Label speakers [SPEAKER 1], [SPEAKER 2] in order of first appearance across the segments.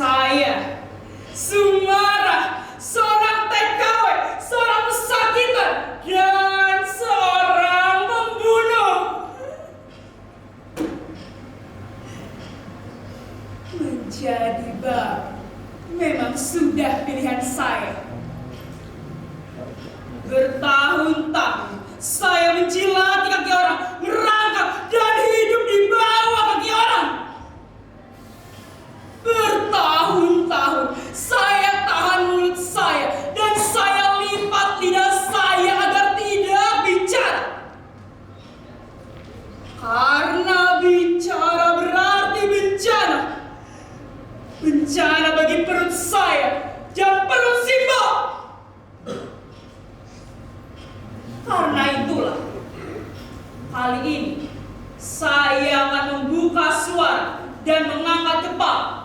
[SPEAKER 1] Saya, Sumara, seorang TKW, seorang pesakitan, dan seorang pembunuh. Menjadi babi memang sudah pilihan saya. Bertahun-tahun saya menjilati kaki orang, merangkak dan hidup di bawah kaki orang. Bertahun-tahun saya tahan mulut saya dan saya lipat lidah saya agar tidak bicara. Karena bicara berarti bencana. Bencana bagi perut saya dan perut Simba. Karena itulah, kali ini saya akan membuka suara dan mengangkat kepala.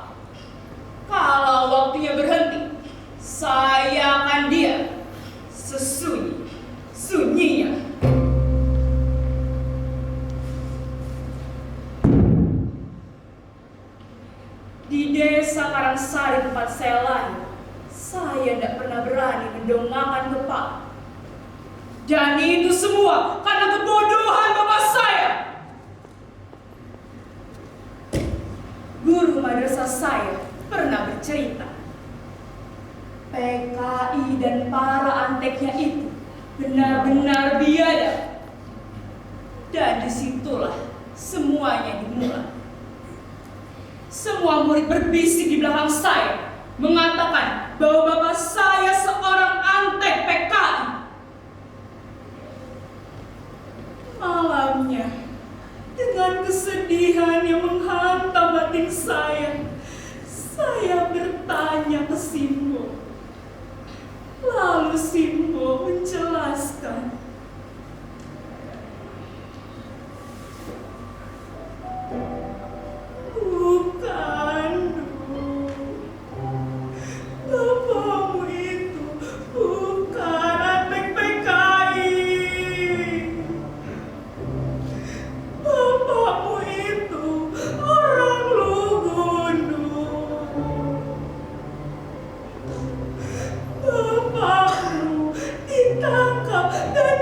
[SPEAKER 1] Kalau waktunya berhenti, saya akan diam, sesunyi-sunyinya. Di desa Karangsari tempat saya lahir, saya tidak pernah berani mendongakkan kepala. Dan itu semua karena kebodohan bapak saya. Guru madrasah saya pernah bercerita, PKI dan para anteknya itu benar-benar biadab. Dan disitulah semuanya dimulai. Semua murid berbisik di belakang saya, mengatakan bahwa bapak saya seorang antek PKI. Malamnya, dengan kesedihan yang menghantam batin saya bertanya ke Simbo. Lalu Simbo menjelaskan, bukan, bapakmu itu bukan antek PKI. Bapakmu itu orang Lugundu. Bapakmu ditangkap dan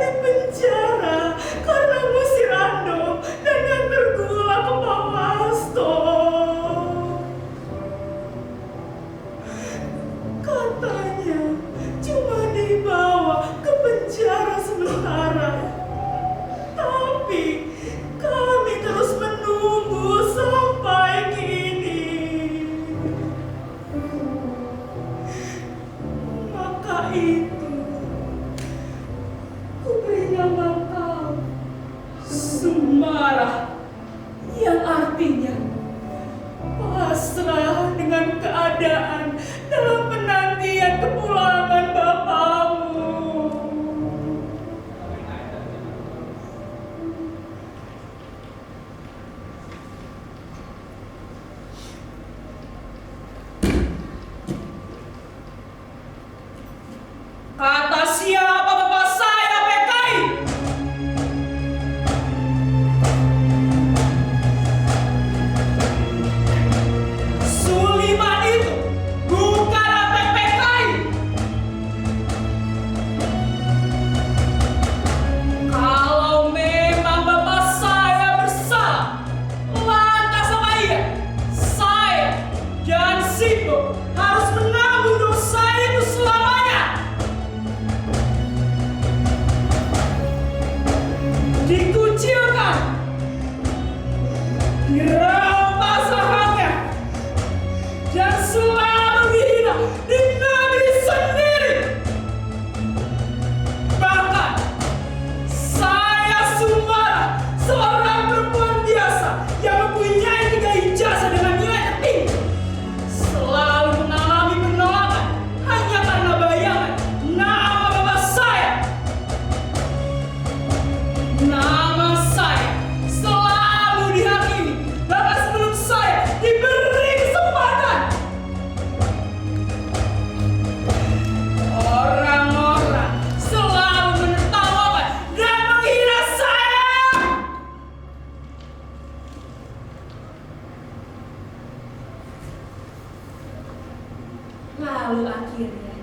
[SPEAKER 1] Lalu akhirnya,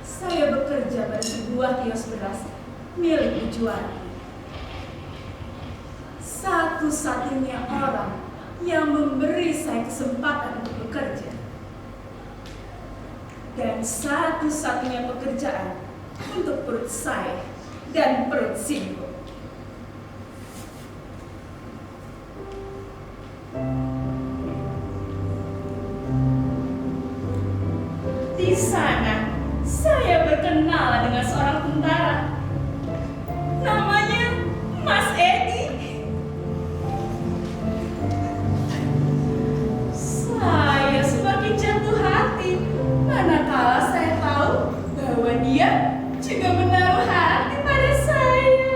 [SPEAKER 1] saya bekerja pada sebuah kios beras milik Bu Juwani. Satu-satunya orang yang memberi saya kesempatan untuk bekerja. Dan satu-satunya pekerjaan untuk perut saya dan perut Simbo. Di sana, saya berkenalan dengan seorang tentara. Namanya Mas Edi. Saya semakin jatuh hati manakala saya tahu bahwa dia juga menaruh hati pada saya.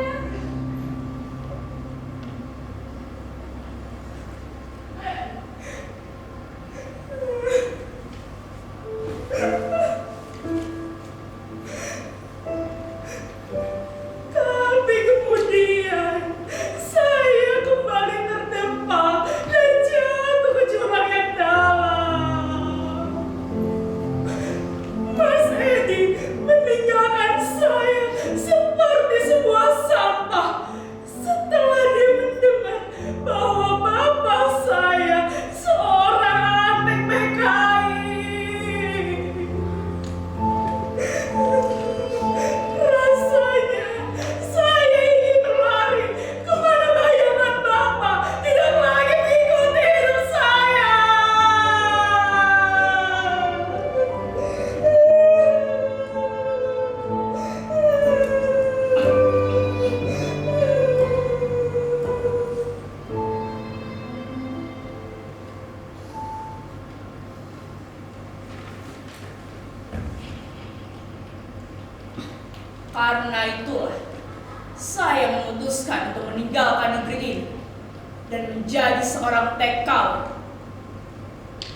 [SPEAKER 1] Tapi kemudian saya kembali terdampak dan jatuh ke jurang yang dalam. Mas Edi meninggalkan saya seperti sebuah sampah setelah dia mendengar bahwa bapak saya seorang antek PKI. Rasanya saya ingin berlari kemana bayangan bapak tidak lagi mengikuti hidup saya. Karena itulah saya memutuskan untuk meninggalkan negeri ini dan menjadi seorang TKW.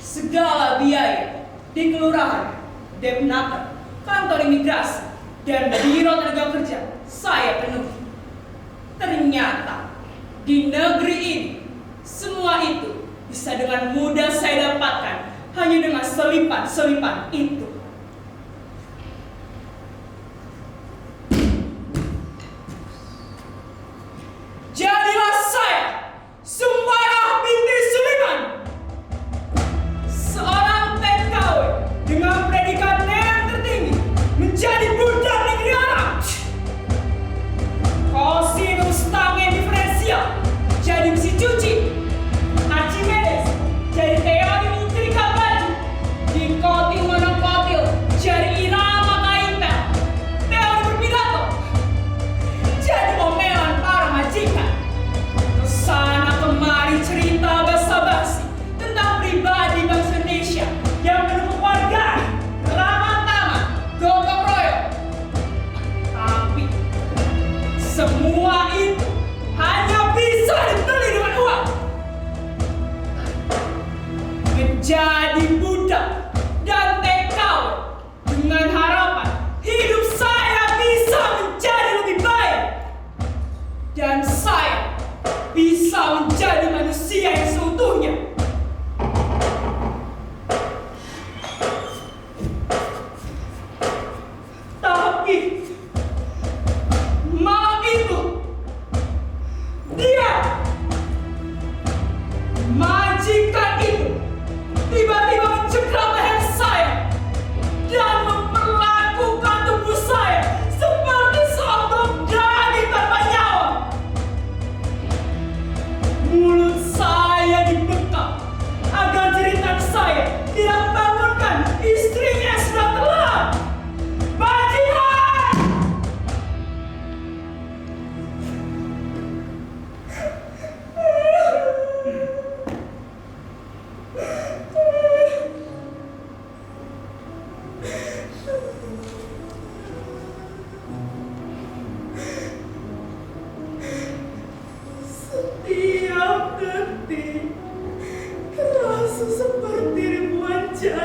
[SPEAKER 1] Segala biaya di kelurahan, Depnaker, kantor imigrasi, dan biro tenaga kerja saya penuhi. Ternyata di negeri ini semua itu bisa dengan mudah saya dapatkan hanya dengan selipan-selipan itu. Jadilah saya Sumbarah binti Suliman, seorang TKW dengan predikat yang tertinggi, menjadi budak negeri Arab. Kosinus tangen diferensial jadi mesin cuci, Archimedes jadi teori menyetrika baju, dikotil monokotil jadi irama kaimpel, teori berpidato jadi omelan para majikan. Kesana kemari cerita basa-basi tentang pribadi bangsa Indonesia yang penuh kekeluargaan, ramah tamah, gotong royong. Tapi semua itu hanya bisa dibeli dengan uang. Menjadi budak dan TKW dengan harapan hidup saya bisa menjadi lebih baik dan saya bisa menjadi manusia yang seutuhnya. Tapi malam itu dia, majikan itu, tiba-tiba mencengkram leher saya dan memperlakukan tubuh saya seperti seonggok daging tanpa nyawa. Mulut saya dibekap agar jeritan saya tidak membangunkan istrinya yang sudah terlelap. Bajingan! Setiap detik terasa seperti ribuan jam.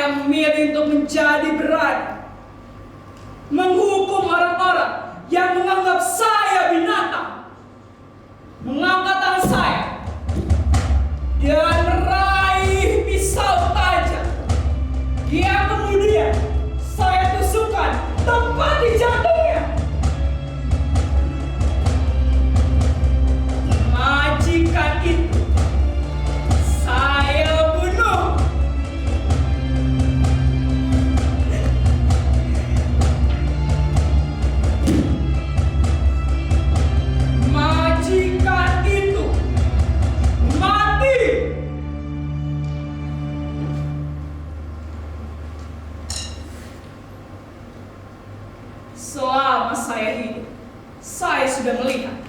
[SPEAKER 1] saya memilih untuk menjadi berani, menghukum orang-orang yang menganggap saya binatang, mengangkat tangan saya dan meraih pisau tajam yang kemudian saya tusukkan tepat di jantungnya. Majikan itu saya bunuh. Majikan itu mati. Selama saya hidup, saya sudah melihat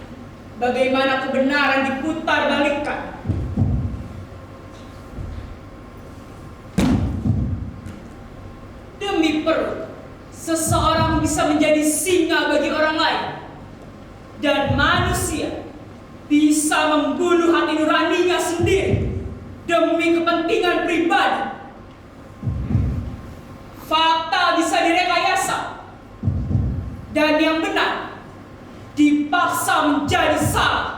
[SPEAKER 1] bagaimana kebenaran diputar balikkan. Demi perut, seseorang bisa menjadi singa bagi orang lain, dan manusia bisa membunuh hati nuraninya sendiri demi kepentingan pribadi. Fakta bisa direkayasa, dan yang benar dipaksa menjadi salah.